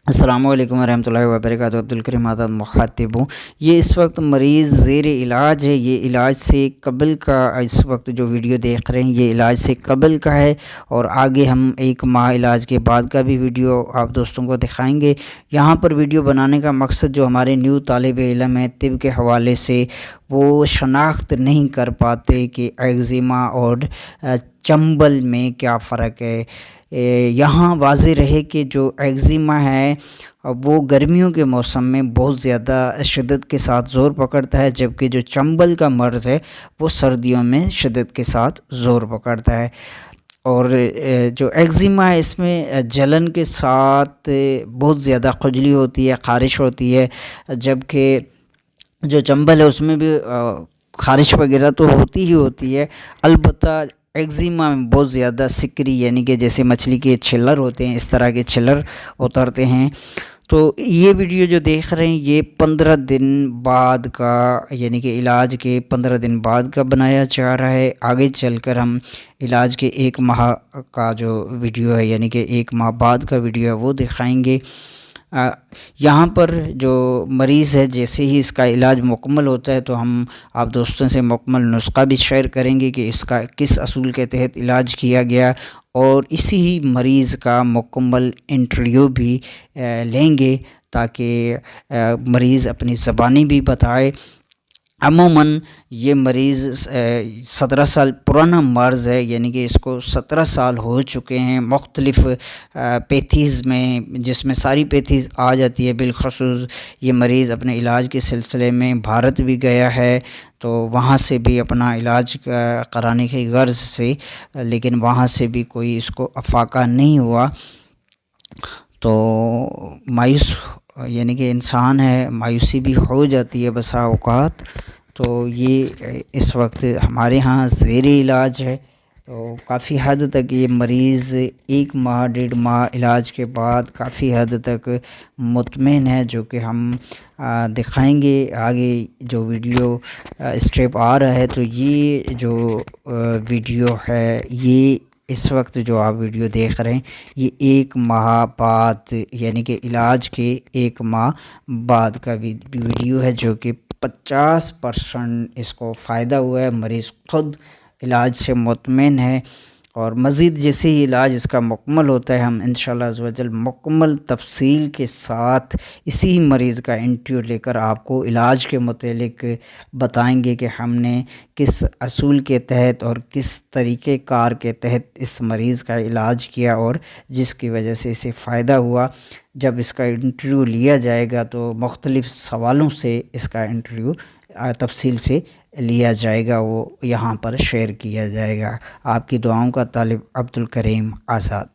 السلام علیکم ورحمۃ اللہ وبرکاتہ۔ عبدالکریم آزاد مخاطب ہوں۔ یہ اس وقت مریض زیر علاج ہے۔ یہ علاج سے قبل کا اس وقت جو ویڈیو دیکھ رہے ہیں یہ علاج سے قبل کا ہے، اور آگے ہم 1 ماہ علاج کے بعد کا بھی ویڈیو آپ دوستوں کو دکھائیں گے۔ یہاں پر ویڈیو بنانے کا مقصد جو ہمارے نیو طالب علم ہیں طب کے حوالے سے، وہ شناخت نہیں کر پاتے کہ ایگزیما اور چنبل میں کیا فرق ہے۔ یہاں واضح رہے کہ جو ایگزیما ہے وہ گرمیوں کے موسم میں بہت زیادہ شدت کے ساتھ زور پکڑتا ہے، جبکہ جو چنبل کا مرض ہے وہ سردیوں میں شدت کے ساتھ زور پکڑتا ہے۔ اور جو ایگزیما ہے اس میں جلن کے ساتھ بہت زیادہ خجلی ہوتی ہے، خارش ہوتی ہے، جبکہ جو چنبل ہے اس میں بھی خارش وغیرہ تو ہوتی ہی ہوتی ہے، البتہ ایگزیما میں بہت زیادہ سکری، یعنی کہ جیسے مچھلی کے چھلر ہوتے ہیں اس طرح کے چھلر اترتے ہیں۔ تو یہ ویڈیو جو دیکھ رہے ہیں یہ 15 دن بعد کا، یعنی کہ علاج کے 15 دن بعد کا بنایا جا رہا ہے۔ آگے چل کر ہم علاج کے 1 ماہ کا جو ویڈیو ہے، یعنی کہ 1 ماہ بعد کا ویڈیو ہے وہ دکھائیں گے۔ یہاں پر جو مریض ہے جیسے ہی اس کا علاج مکمل ہوتا ہے تو ہم آپ دوستوں سے مکمل نسخہ بھی شیئر کریں گے کہ اس کا کس اصول کے تحت علاج کیا گیا، اور اسی ہی مریض کا مکمل انٹرویو بھی لیں گے تاکہ مریض اپنی زبانی بھی بتائے۔ عموماً یہ مریض 17 سال پرانا مرض ہے، یعنی کہ اس کو 17 سال ہو چکے ہیں مختلف پیتھیز میں، جس میں ساری پیتھیز آ جاتی ہے۔ بالخصوص یہ مریض اپنے علاج کے سلسلے میں بھارت بھی گیا ہے، تو وہاں سے بھی اپنا علاج کرانے کی غرض سے، لیکن وہاں سے بھی کوئی اس کو افاقہ نہیں ہوا۔ تو مایوس، یعنی کہ انسان ہے، مایوسی بھی ہو جاتی ہے بسا اوقات۔ تو یہ اس وقت ہمارے ہاں زیر علاج ہے، تو کافی حد تک یہ مریض 1 ماہ 1.5 ماہ علاج کے بعد کافی حد تک مطمئن ہے، جو کہ ہم دکھائیں گے آگے جو ویڈیو اسٹیپ آ رہا ہے۔ تو یہ جو ویڈیو ہے، یہ اس وقت جو آپ ویڈیو دیکھ رہے ہیں یہ 1 ماہ بعد، یعنی کہ علاج کے 1 ماہ بعد کا ویڈیو ہے، جو کہ 50% اس کو فائدہ ہوا ہے۔ مریض خود علاج سے مطمئن ہے، اور مزید جیسے ہی علاج اس کا مکمل ہوتا ہے ہم انشاءاللہ عز و جل مکمل تفصیل کے ساتھ اسی مریض کا انٹرویو لے کر آپ کو علاج کے متعلق بتائیں گے کہ ہم نے کس اصول کے تحت اور کس طریقہ کار کے تحت اس مریض کا علاج کیا، اور جس کی وجہ سے اسے فائدہ ہوا۔ جب اس کا انٹرویو لیا جائے گا تو مختلف سوالوں سے اس کا انٹرویو تفصیل سے لیا جائے گا، وہ یہاں پر شیئر کیا جائے گا۔ آپ کی دعاؤں کا طالب عبدالکریم آزاد۔